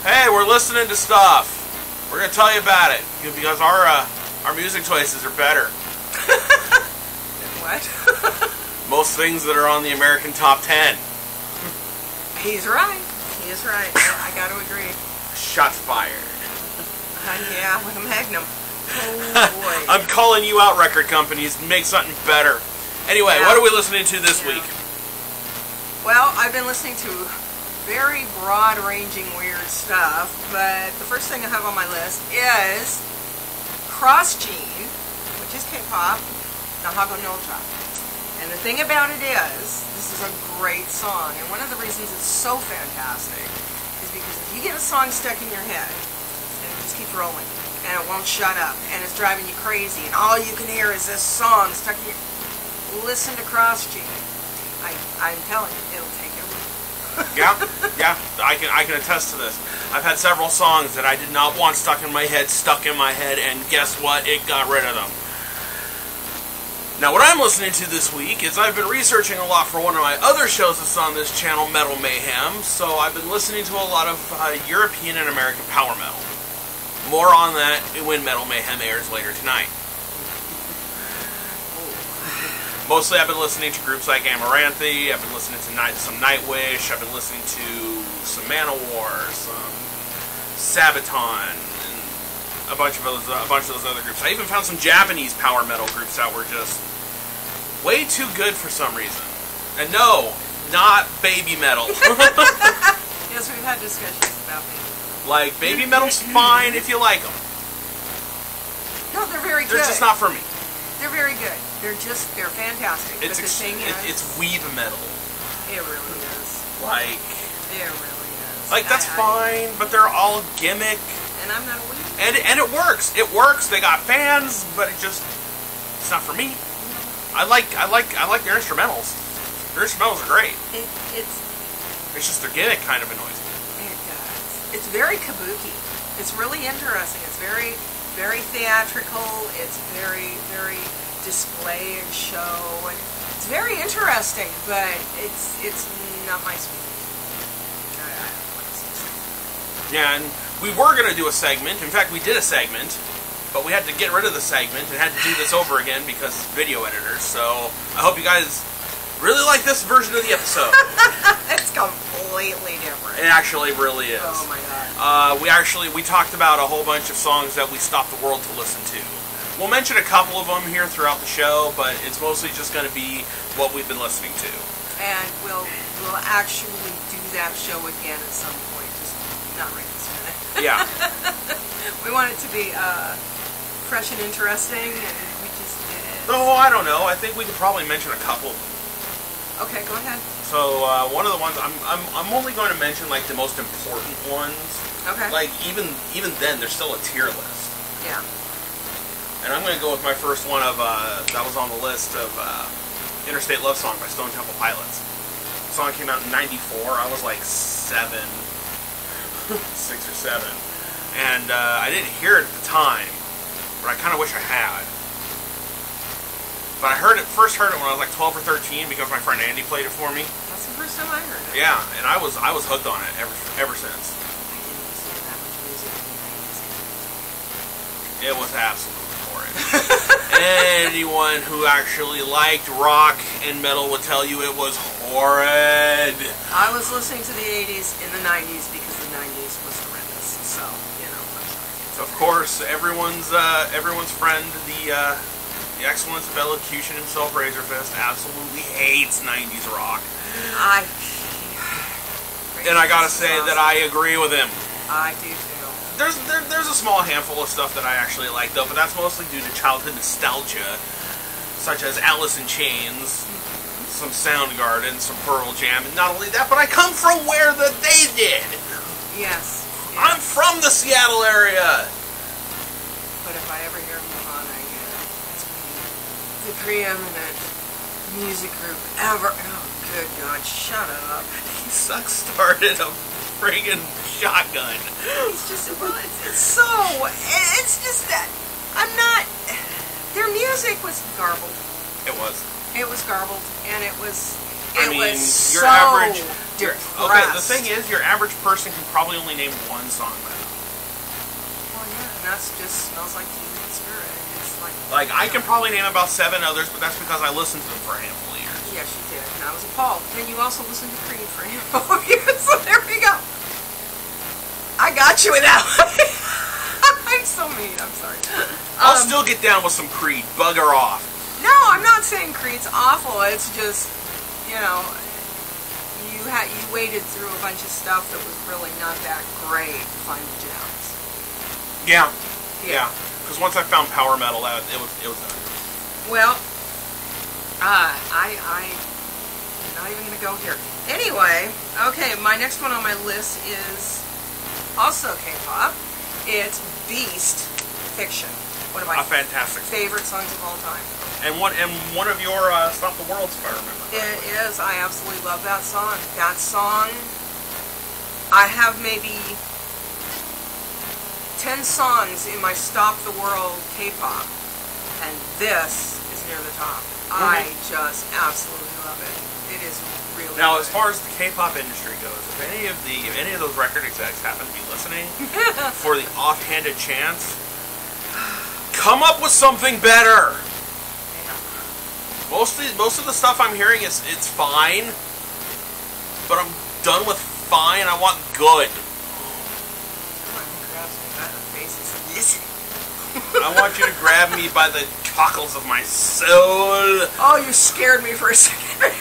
Hey, we're listening to stuff. We're gonna tell you about it because our music choices are better. What? Most things that are on the American Top 10. He's right. He is right. I got to agree. Shots fired. Yeah, with a magnum. Oh boy. I'm calling you out, record companies. Make something better. Anyway, Yeah. what are we listening to this week? Well, I've been listening to very broad-ranging weird stuff, but the first thing I have on my list is Cross Gene, which is K-pop, Nahago Nolja. And the thing about it is, this is a great song, and one of the reasons it's so fantastic is because if you get a song stuck in your head, and it just keeps rolling, and it won't shut up, and it's driving you crazy, and all you can hear is this song stuck in your... Listen to Cross Gene. I'm telling you, it'll take you away. Yeah, I can attest to this. I've had several songs that I did not want stuck in my head, and guess what? It got rid of them. Now, what I'm listening to this week is I've been researching a lot for one of my other shows that's on this channel, Metal Mayhem, so I've been listening to a lot of European and American power metal. More on that when Metal Mayhem airs later tonight. Mostly I've been listening to groups like Amaranthi, I've been listening to some Nightwish, I've been listening to some Manowar, some Sabaton, and a bunch of those other groups. I even found some Japanese power metal groups that were just way too good for some reason. And no, not baby metal. Yes, we've had discussions about baby metal. Like, baby metal's fine if you like them. No, they're very good. They're just not for me. They're very good. They're fantastic. But the thing is, it's weave metal. It really is. Like, It really is. like that's fine, but they're all gimmick. And I'm not a weave. And it works. It works. They got fans, but it's not for me. I like their instrumentals. Their instrumentals are great. It's just their gimmick kind of annoys me. It does. It's very kabuki. It's really interesting. It's very, very theatrical. It's very, very display and show. And it's very interesting, but it's not my speed. I don't like it. Yeah, and we were going to do a segment. In fact, we did a segment, but we had to get rid of the segment and had to do this over again because video editors. So I hope you guys really like this version of the episode. It's completely different. It actually really is. Oh my god. We talked about a whole bunch of songs that we stopped the world to listen to. We'll mention a couple of them here throughout the show, but it's mostly just going to be what we've been listening to. And we'll actually do that show again at some point, just not right this minute. Yeah. We want it to be fresh and interesting, and we just did. Oh, I don't know. I think we could probably mention a couple. Okay, go ahead. So one of the ones I'm only going to mention like the most important ones. Okay. Like even then, there's still a tier list. Yeah. And I'm going to go with my first one of that was on the list of Interstate Love Song by Stone Temple Pilots. The song came out in '94. I was like 6 or 7, and I didn't hear it at the time, but I kind of wish I had. But I first heard it when I was like 12 or 13 because my friend Andy played it for me. That's the first time I heard it. Yeah, and I was hooked on it ever since. I didn't listen to that much music in the 90s. It was absolutely horrid. Anyone who actually liked rock and metal would tell you it was horrid. I was listening to the 80s in the 90s because the 90s was horrendous. So, I'm sorry. So of course, everyone's friend, the excellence of elocution himself, Razorfist, absolutely hates 90s rock. And I gotta say that I agree with him. I do too. There's a small handful of stuff that I actually like though, but that's mostly due to childhood nostalgia, such as Alice in Chains, some Soundgarden, some Pearl Jam, and not only that, but I come from where they did. Yes. I'm from the Seattle area. But if I ever hear Nirvana again, it's going to be the preeminent music group ever. Oh, good God, shut up. He started a friggin' shotgun. It's just, well, it's just that, their music was garbled. It was. It was garbled, and it was It was your so average. depressed. Okay, the thing is, your average person can probably only name one song by them. Well, yeah, and that's just Smells Like Teen Spirit. It's like I can probably name about 7 others, but that's because I listened to them for a handful of years. Yes, you did, and I was appalled. And you also listened to Creed for a handful of years, so there we go. I got you with that one. I'm so mean. I'm sorry. I'll still get down with some Creed. Bugger off. No, I'm not saying Creed's awful. It's just, you know, you waded through a bunch of stuff that was really not that great to find the gems. Yeah. Because once I found power metal, it was done. Well, I'm not even going to go here. Anyway, okay, my next one on my list is also K-pop. It's Beast Fiction. One of my fantastic favorite songs of all time. And one of your Stop the Worlds, if I remember. It is. I absolutely love that song. That song, I have maybe 10 songs in my Stop the World K-pop, and this is near the top. I just absolutely love it. It is really now, good. as far as the K-pop industry goes, if any of those record execs happen to be listening, for the offhanded chance, come up with something better. Most of the stuff I'm hearing it's fine, but I'm done with fine. I want good. Listen. I want you to grab me by the cockles of my soul. Oh, you scared me for a second there.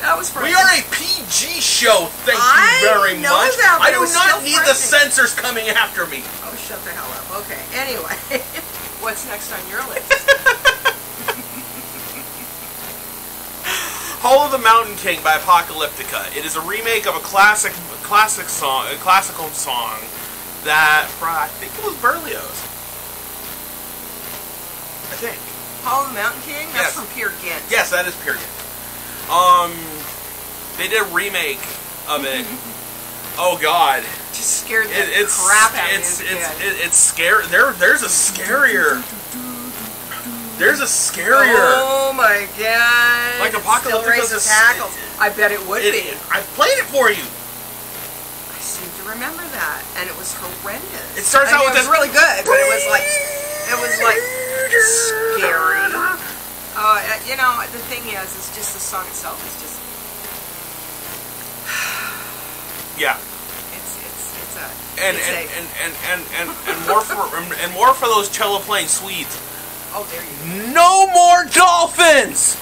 That was frightening. We are a PG show, thank you very know much. That, I do not need the censors coming after me. Oh, shut the hell up. Okay, anyway. What's next on your list? Hall of the Mountain King by Apocalyptica. It is a remake of a classical song that I think it was Berlioz. I think. Hall of the Mountain King? That's Yes. from Peer Gynt. Yes, that is Peer Gynt. They did a remake of it. Oh God. Just scared the crap out of me. It's scary. There's a scarier. There's a scarier. Oh my God. Like Apocalyptica. Still raises hackles. I bet it would be. I've played it for you. I seem to remember that, and it was horrendous. It starts out with this really good, but it was like scary. You know, the thing is, it's just the song itself is just. Yeah. It's more for those cello playing Swedes. Oh, there you go. No more dolphins.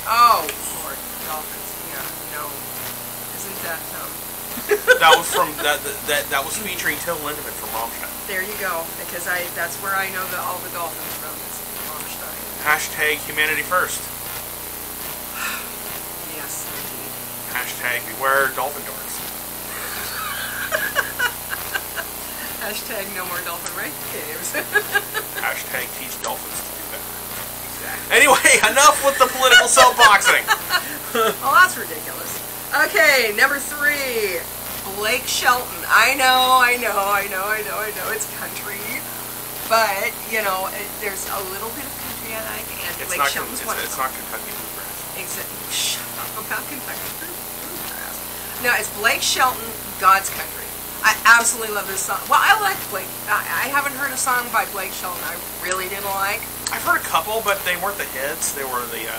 Oh, Lord, dolphins. Yeah, no. Isn't that that was from that was featuring Till Lindemann from Rammstein. There you go, because that's where I know all the dolphins from. Is Rammstein. Hashtag humanity first. Yes, indeed. Hashtag beware dolphin dorks. Hashtag no more dolphin rape caves. Hashtag teach dolphins to do better. Exactly. Anyway, enough with the political soapboxing. Well, that's ridiculous. Okay, number 3. Blake Shelton. I know. It's country. But, you know, there's a little bit of country I like, and Blake Shelton's one of them. It's not Kentucky bluegrass. Exactly. Shut up about Kentucky bluegrass. No, it's Blake Shelton, God's Country. I absolutely love this song. Well, I like Blake. I haven't heard a song by Blake Shelton I really didn't like. I've heard a couple, but they weren't the hits. They were the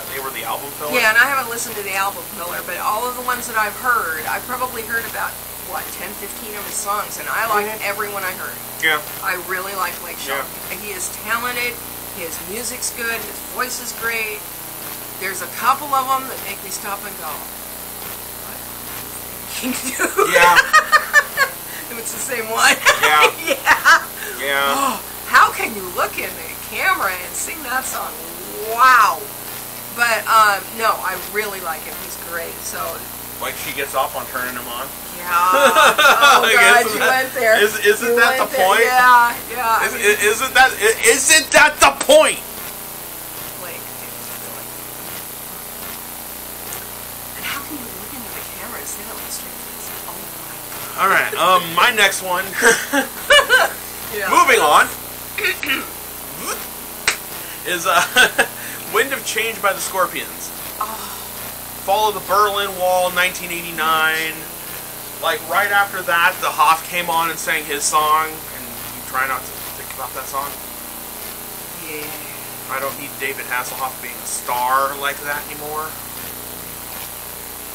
album filler. Yeah, and I haven't listened to the album filler, but all of the ones that I've heard, I've probably heard about, 10, 15 of his songs, and I like every one I heard. Yeah. I really like Blake Shelton. Yeah. And he is talented, his music's good, his voice is great. There's a couple of them that make me stop and go, what are you thinking? Yeah. If it's the same one. Yeah. Yeah. Oh, how can you look in the camera and sing that song? Wow. But, no, I really like him. He's great, so... Like she gets off on turning him on? Yeah. Oh, God, you went there. Isn't that the point? Yeah. Isn't that the point? Blake, really. And how can you look into the camera and say that with a straight face? Oh, my God. All right. My next one. Yeah. Moving on. Is Wind of Change by the Scorpions. Oh. Fall of the Berlin Wall, 1989. Like, right after that, the Hoff came on and sang his song, and you try not to think about that song. Yeah. I don't need David Hasselhoff being a star like that anymore.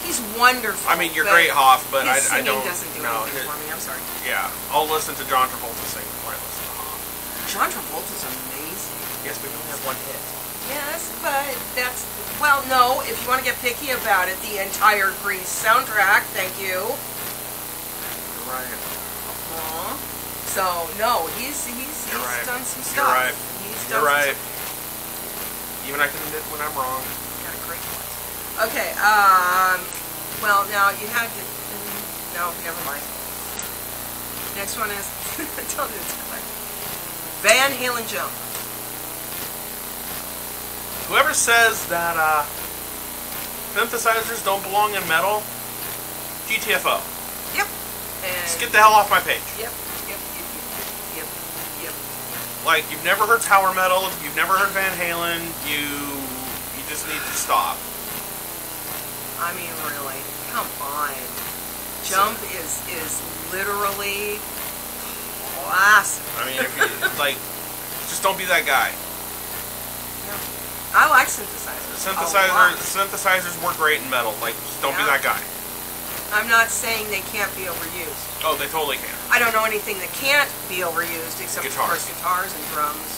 He's wonderful. I mean, you're great, Hoff, but I don't. Doesn't do anything for me. I'm sorry. Yeah, I'll listen to John Travolta sing before I listen to Hoff. John Travolta's amazing. Yes, but he only has one hit. Yes, but that's, well, no, if you want to get picky about it, the entire Grease soundtrack, thank you. You're right. So, no, he's right. done some stuff. You're right. You're right. Even I can admit when I'm wrong. Got a great voice. Okay, well, now you had to, no, never mind. Next one is, I told you it's quick. Van Halen Jump. Whoever says that synthesizers don't belong in metal, GTFO. Yep. And just get the hell off my page. Yep. Like, you've never heard power metal, you've never heard Van Halen, you just need to stop. I mean, really, come on. Jump is literally classic. I mean, if you, like, just don't be that guy. I like synthesizers. Synthesizers work great in metal. Like, just don't be that guy. I'm not saying they can't be overused. Oh, they totally can. I don't know anything that can't be overused except Guitars. of course guitars and drums.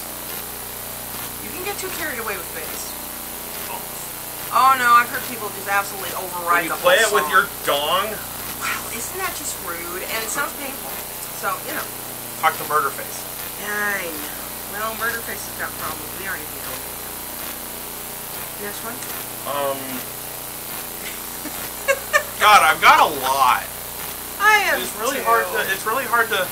You can get too carried away with bass. Oh no, I've heard people just absolutely override the whole song. When you play it with your dong? Wow, isn't that just rude? And it sounds painful. So, you know. Talk to Murderface. I know. Well, Murderface has got problems. We already know. Next one? God, I've got a lot. I am It's really hard to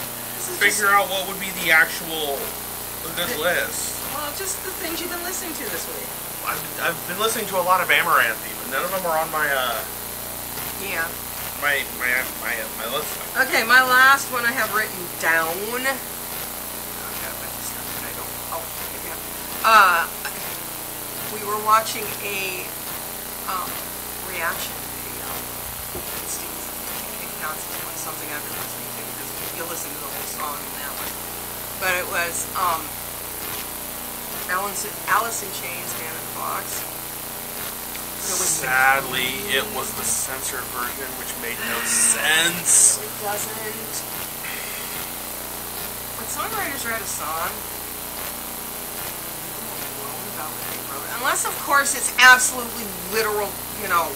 figure out what would be the actual of this list. Well, just the things you've been listening to this week. I've been listening to a lot of Amaranth, but none of them are on my yeah. my list. Okay, my last one I have written down. Oh, I've got a bunch of stuff that I don't. Oh, yeah. We were watching a reaction video. It counts as something I've been listening to because you'll listen to the whole song in that one. But it was Alice in Chains, Man in the Box. Sadly, it was the censored version, which made no sense. It doesn't. When songwriters write a song, about what they wrote. Unless, of course, it's absolutely literal, you know,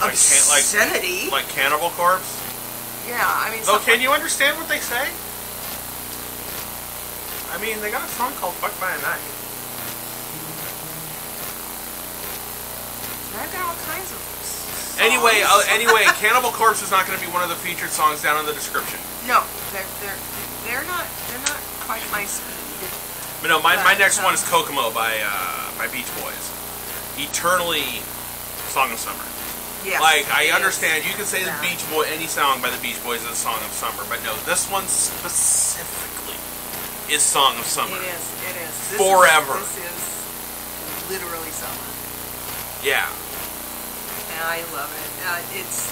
obscenity. Like Cannibal Corpse? Yeah, I mean... So can you understand what they say? I mean, they got a song called Fuck by a Knife. I've got all kinds of songs. Anyway, Cannibal Corpse is not going to be one of the featured songs down in the description. No, they're not quite my speed. But no, my next one is Kokomo by Beach Boys. Eternally Song of Summer. Yes, like, I understand, you can say the Beach Boy, any song by the Beach Boys is a Song of Summer, but no, this one specifically is Song of Summer. It is. Forever. This is literally summer. Yeah. And I love it. It's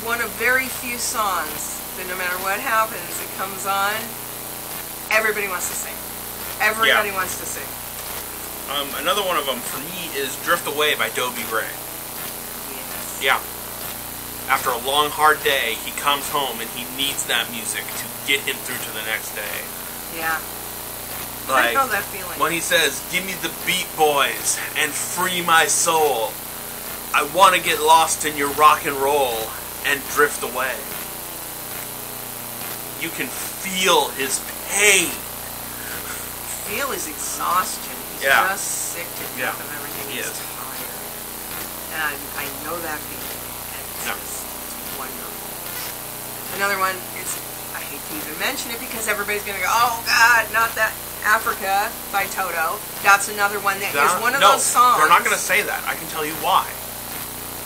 one of very few songs that no matter what happens, it comes on, everybody wants to sing. Everybody wants to sing. Another one of them for me is Drift Away by Dobie Gray. Yes. Yeah. After a long, hard day, he comes home and he needs that music to get him through to the next day. Yeah. Like, I know that feeling. When he says, "Give me the Beat Boys and free my soul. I want to get lost in your rock and roll and drift away." You can feel his pain. Feel his exhaustion. He's just sick to death of everything. He's tired. And I know that feeling. And it's wonderful. Another one is, I hate to even mention it because everybody's going to go, oh God, not that. Africa by Toto. That's another one that is one of those songs. They're not going to say that. I can tell you why.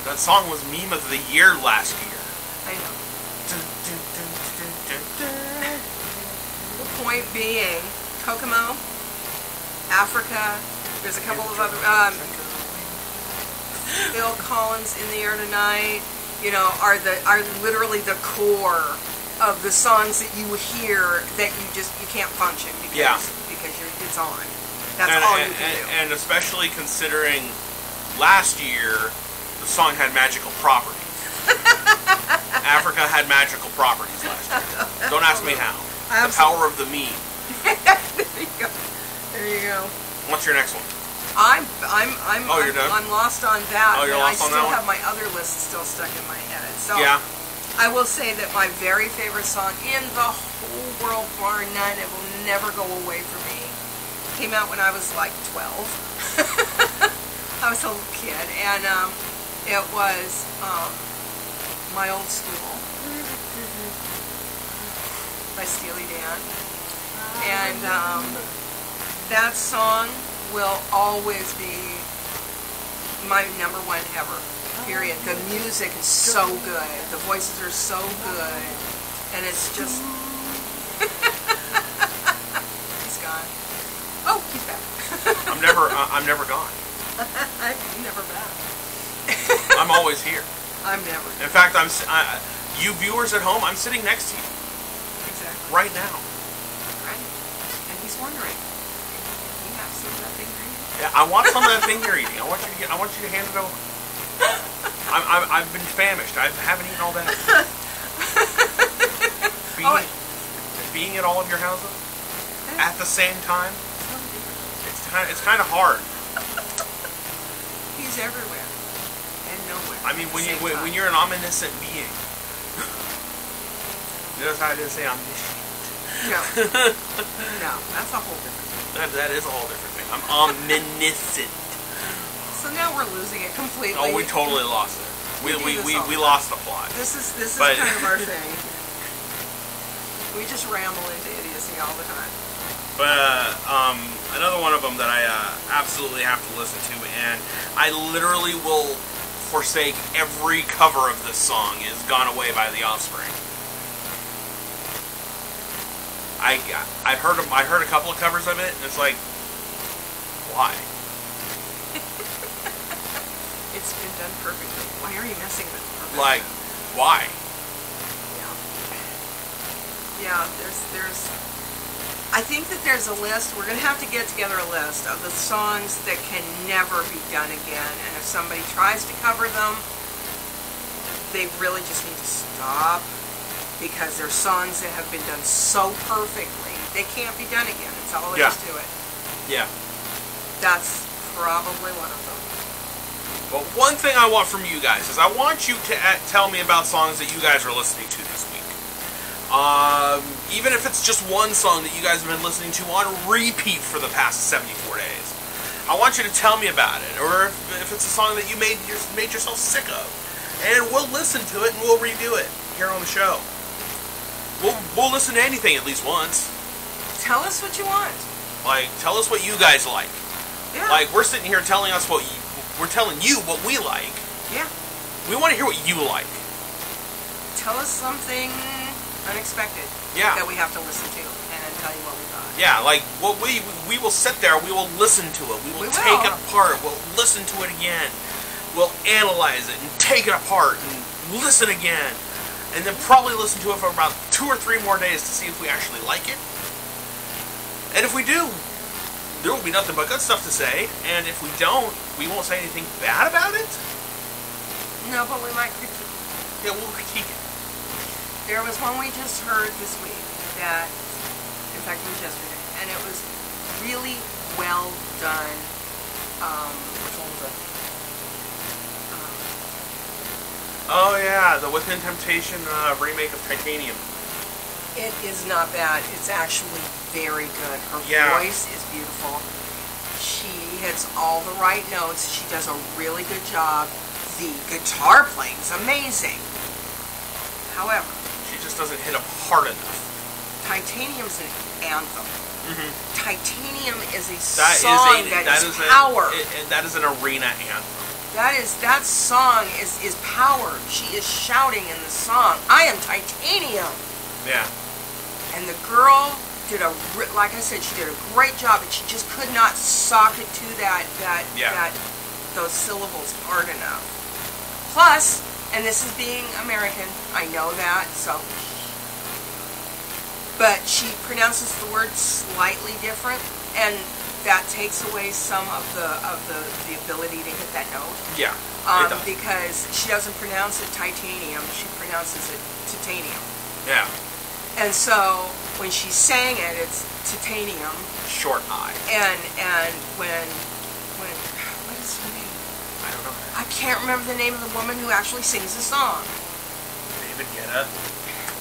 That song was Meme of the Year last year. I know. The point being, Kokomo, Africa, there's a couple of other, Phil Collins, In the Air Tonight, you know, are literally the core of the songs that you hear that you can't function because it's on. That's all you can do. And especially considering last year the song had magical properties. Africa had magical properties last year. Don't ask me how. Absolutely. The power of the meme. There you go. There you go. What's your next one? You're done? I'm lost on that. Oh, you're lost on that one? I still have my other list still stuck in my head. So yeah. I will say that my very favorite song in the whole world, bar none, it will never go away from me, came out when I was like 12. I was a little kid, and it was My Old School by Steely Dan. And that song will always be my number one ever, period. The music is so good. The voices are so good. And it's just... He's gone. Oh, he's back. I'm never gone. I'm never back. I'm always here. I'm never. In fact, you viewers at home, I'm sitting next to you. Exactly. Right now. Right. And he's wondering, can you have some of that thing you're eating? Yeah, I want some of that thing you're eating. I want you to hand it over. I've been famished. I haven't eaten all day. Being at all of your houses at the same time, it's kind of hard. He's everywhere and nowhere. I mean, when you're an omniscient being. Notice how I didn't say omniscient. No. No, that's a whole different thing. That is a whole different thing. I'm omniscient. So now we're losing it completely. Oh, we totally lost it. We lost the plot. This is kind of our thing. We just ramble into idiocy all the time. But another one of them that I absolutely have to listen to, and I literally will forsake every cover of this song, is "Gone Away" by The Offspring. I heard a couple of covers of it, and it's like, why? It's been done perfectly. Why are you messing with it? Like, why? Yeah, there's I think that there's a list. We're going to have to get together a list of the songs that can never be done again. And if somebody tries to cover them, they really just need to stop, because they're songs that have been done so perfectly. They can't be done again. It's all there is to it. Yeah. That's probably one of them. But one thing I want from you guys is I want you to tell me about songs that you guys are listening to this week. Even if it's just one song that you guys have been listening to on repeat for the past 74 days. I want you to tell me about it. Or if it's a song that you made yourself sick of. And we'll listen to it and we'll review it here on the show. We'll listen to anything at least once. Tell us what you want. Like, tell us what you guys like. Yeah. Like, we're sitting here telling us we're telling you what we like. Yeah. We want to hear what you like. Tell us something unexpected that we have to listen to and tell you what we thought. Yeah, like, what we will sit there, we will listen to it, we will take it apart, we'll listen to it again, we'll analyze it and take it apart and listen again, and then probably listen to it for about 2 or 3 more days to see if we actually like it. And if we do, there will be nothing but good stuff to say, and if we don't, we won't say anything bad about it. No, but we might critique it. Yeah, we'll critique it. There was one we just heard this week that, in fact, it was yesterday, and it was really well done. Which one was it? Oh yeah, the Within Temptation remake of Titanium. It is not bad. It's actually very good. Her voice is beautiful. She hits all the right notes. She does a really good job. The guitar playing is amazing. However, she just doesn't hit up hard enough. Titanium's an anthem. Mm-hmm. Titanium is a song that is power. That is an arena anthem. That song is power. She is shouting in the song, "I am Titanium." Yeah. And the girl did like I said, she did a great job, but she just could not sock it to that those syllables hard enough. Plus, and this is being American, I know that, so, but she pronounces the word slightly different, and that takes away some of the ability to hit that note. Yeah. Because she doesn't pronounce it titanium, she pronounces it titanium. Yeah. And so when she sang it, it's titanium. Short I. And when what is her name? I don't know. I can't remember the name of the woman who actually sings the song. David Guetta.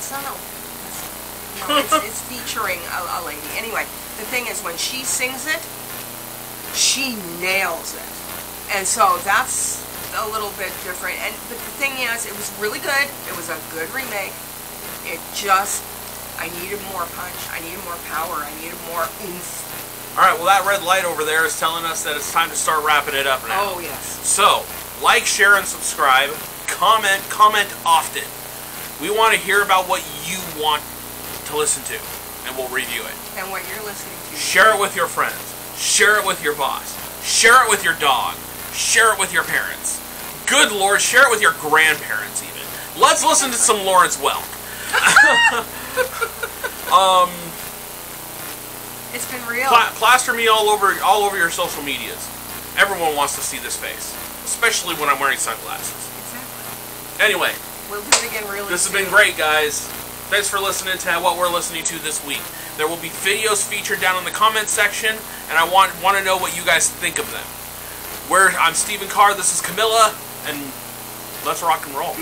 It's not no, it's featuring a lady. Anyway, the thing is, when she sings it, she nails it. And so that's a little bit different. But the thing is, it was really good. It was a good remake. It just, I needed more punch. I needed more power. I needed more oomph. Alright, well that red light over there is telling us that it's time to start wrapping it up now. Oh, yes. So, like, share, and subscribe. Comment often. We want to hear about what you want to listen to, and we'll review it. And what you're listening to. Share it with your friends. Share it with your boss. Share it with your dog. Share it with your parents. Good Lord, share it with your grandparents even. Let's listen to some Lawrence Welk. It's been real. Plaster me all over your social medias. Everyone wants to see this face, especially when I'm wearing sunglasses. Exactly. Anyway, we'll do it again really this has soon. been great, guys. Thanks for listening to what we're listening to this week. There will be videos featured down in the comments section, and I want to know what you guys think of them. I'm Stephen Carr, this is Camilla, and let's rock and roll.